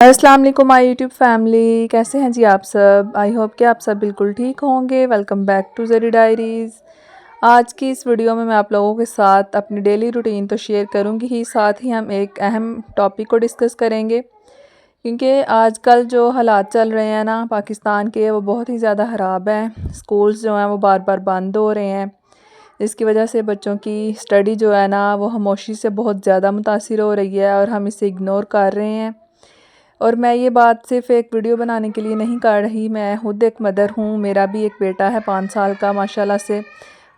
अस्सलाम वालेकुम my YouTube family, कैसे हैं जी आप सब। आई होप कि आप सब बिल्कुल ठीक होंगे। Welcome back to Zari diaries. आज की इस वीडियो में मैं आप लोगों के साथ अपनी डेली रूटीन तो शेयर करूंगी ही, साथ ही हम एक अहम टॉपिक को डिस्कस करेंगे, क्योंकि आजकल जो हालात चल रहे हैं ना पाकिस्तान के, वो बहुत ही ज़्यादा ख़राब हैं। स्कूल्स जो हैं वो बार बार बंद हो रहे हैं। इसकी वजह से बच्चों की स्टडी जो है ना वो खामोशी से बहुत ज़्यादा मुतासिर हो रही है और हम इसे इग्नोर कर रहे हैं। और मैं ये बात सिर्फ एक वीडियो बनाने के लिए नहीं कर रही, मैं खुद एक मदर हूँ। मेरा भी एक बेटा है 5 साल का, माशाल्लाह से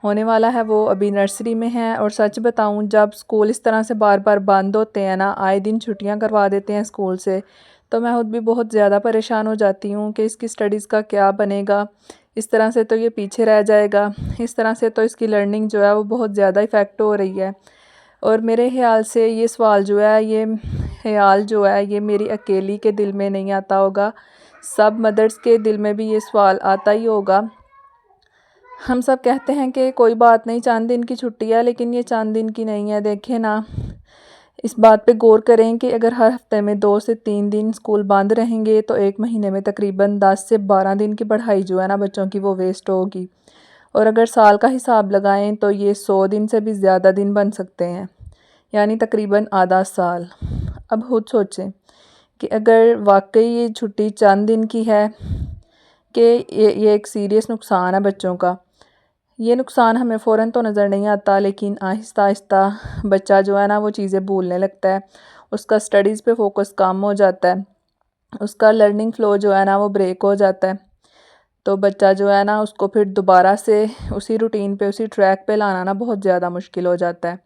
होने वाला है, वो अभी नर्सरी में है। और सच बताऊँ, जब स्कूल इस तरह से बार बार बंद होते हैं ना, आए दिन छुट्टियाँ करवा देते हैं स्कूल से, तो मैं खुद भी बहुत ज़्यादा परेशान हो जाती हूँ कि इसकी स्टडीज़ का क्या बनेगा। इस तरह से तो ये पीछे रह जाएगा, इस तरह से तो इसकी लर्निंग जो है वो बहुत ज़्यादा इफ़ेक्ट हो रही है। और मेरे ख़्याल से ये सवाल जो है, ये ख़्याल जो है, ये मेरी अकेली के दिल में नहीं आता होगा, सब मदर्स के दिल में भी ये सवाल आता ही होगा। हम सब कहते हैं कि कोई बात नहीं, चंद दिन की छुट्टी है, लेकिन ये चंद दिन की नहीं है। देखें ना, इस बात पे गौर करें कि अगर हर हफ्ते में 2 से 3 दिन स्कूल बंद रहेंगे तो एक महीने में तकरीबन 10 से 12 दिन की पढ़ाई जो है ना बच्चों की, वो वेस्ट होगी। और अगर साल का हिसाब लगाएं तो ये 100 दिन से भी ज़्यादा दिन बन सकते हैं, यानी तकरीबन आधा साल। अब खुद सोचें कि अगर वाकई ये छुट्टी चंद दिन की है, कि ये एक सीरियस नुकसान है बच्चों का। ये नुकसान हमें फ़ौरन तो नज़र नहीं आता, लेकिन आहिस्ता आहिस्ता बच्चा जो है ना वो चीज़ें भूलने लगता है, उसका स्टडीज़ पे फोकस कम हो जाता है, उसका लर्निंग फ़्लो जो है ना वो ब्रेक हो जाता है। तो बच्चा जो है ना उसको फिर दोबारा से उसी रूटीन पे, उसी ट्रैक पे लाना ना बहुत ज़्यादा मुश्किल हो जाता है।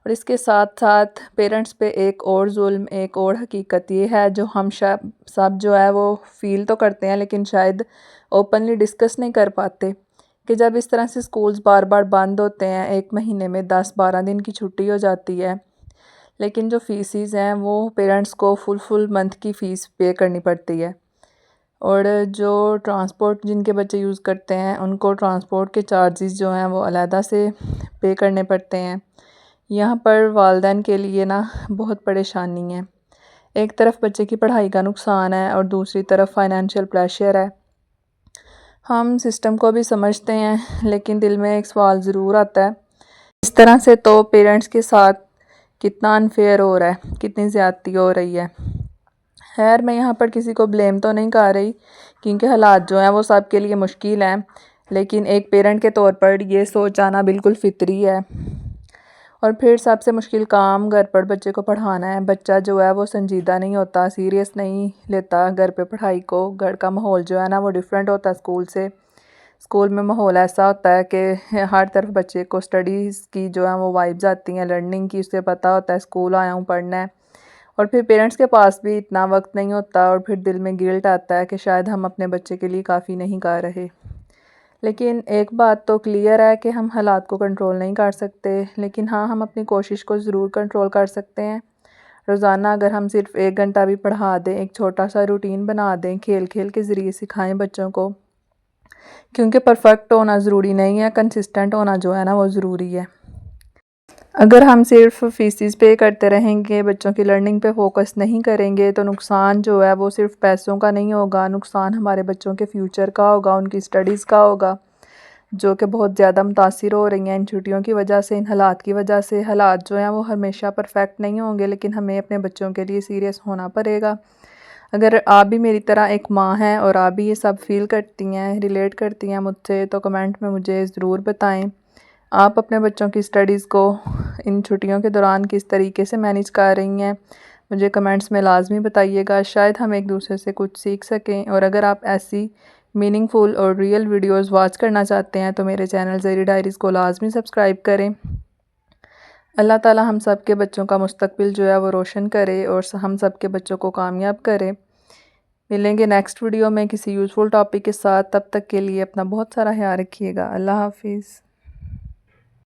और इसके साथ साथ पेरेंट्स पे एक और जुल्म, एक और हकीकत ये है, जो हम सब जो है वो फ़ील तो करते हैं, लेकिन शायद ओपनली डिस्कस नहीं कर पाते, कि जब इस तरह से स्कूल्स बार बार बंद होते हैं, एक महीने में 10-12 दिन की छुट्टी हो जाती है, लेकिन जो फ़ीसिस हैं वो पेरेंट्स को फुल मंथ की फ़ीस पे करनी पड़ती है। और जो ट्रांसपोर्ट जिनके बच्चे यूज़ करते हैं, उनको ट्रांसपोर्ट के चार्जेस जो हैं वो अलहदा से पे करने पड़ते हैं। यहाँ पर वालिदैन के लिए ना बहुत परेशानी है। एक तरफ बच्चे की पढ़ाई का नुकसान है और दूसरी तरफ फाइनेंशियल प्रेशर है। हम सिस्टम को भी समझते हैं, लेकिन दिल में एक सवाल ज़रूर आता है, इस तरह से तो पेरेंट्स के साथ कितना अनफेयर हो रहा है, कितनी ज़्यादती हो रही है। खैर, मैं यहाँ पर किसी को ब्लेम तो नहीं कर रही, क्योंकि हालात जो हैं वो सब के लिए मुश्किल हैं, लेकिन एक पेरेंट के तौर पर ये सोच आना बिल्कुल फितरी है। और फिर सबसे मुश्किल काम, घर पर बच्चे को पढ़ाना है। बच्चा जो है वो संजीदा नहीं होता, सीरियस नहीं लेता घर पे पढ़ाई को। घर का माहौल जो है ना वो डिफरेंट होता है स्कूल से। स्कूल में माहौल ऐसा होता है कि हर तरफ बच्चे को स्टडीज़ की जो है वो वाइब्स आती हैं, लर्निंग की। उसे पता होता है स्कूल आया हूँ पढ़ना है। और फिर पेरेंट्स के पास भी इतना वक्त नहीं होता, और फिर दिल में गिल्ट आता है कि शायद हम अपने बच्चे के लिए काफ़ी नहीं कर रहे। लेकिन एक बात तो क्लियर है कि हम हालात को कंट्रोल नहीं कर सकते, लेकिन हाँ, हम अपनी कोशिश को ज़रूर कंट्रोल कर सकते हैं। रोज़ाना अगर हम सिर्फ 1 घंटा भी पढ़ा दें, एक छोटा सा रूटीन बना दें, खेल खेल के ज़रिए सिखाएं बच्चों को, क्योंकि परफेक्ट होना ज़रूरी नहीं है, कंसिस्टेंट होना जो है ना वो ज़रूरी है। अगर हम सिर्फ फ़ीसिस पे करते रहेंगे, बच्चों की लर्निंग पे फोकस नहीं करेंगे, तो नुकसान जो है वो सिर्फ पैसों का नहीं होगा, नुकसान हमारे बच्चों के फ्यूचर का होगा, उनकी स्टडीज़ का होगा, जो कि बहुत ज़्यादा मुतासिर हो रही हैं इन छुट्टियों की वजह से, इन हालात की वजह से। हालात जो हैं वो हमेशा परफेक्ट नहीं होंगे, लेकिन हमें अपने बच्चों के लिए सीरियस होना पड़ेगा। अगर आप भी मेरी तरह एक माँ हैं और आप भी ये सब फील करती हैं, रिलेट करती हैं मुझसे, तो कमेंट में मुझे ज़रूर बताएं आप अपने बच्चों की स्टडीज़ को इन छुट्टियों के दौरान किस तरीके से मैनेज कर रही हैं। मुझे कमेंट्स में लाजमी बताइएगा, शायद हम एक दूसरे से कुछ सीख सकें। और अगर आप ऐसी मीनिंगफुल और रियल वीडियोस वॉच करना चाहते हैं तो मेरे चैनल ज़री डायरीज़ को लाजमी सब्सक्राइब करें। अल्लाह ताला हम सब के बच्चों का मुस्तकबिल जो है वो रोशन करे और हम सब के बच्चों को कामयाब करे। मिलेंगे नेक्स्ट वीडियो में किसी यूज़फुल टॉपिक के साथ। तब तक के लिए अपना बहुत सारा ख्याल रखिएगा। अल्लाह हाफिज़।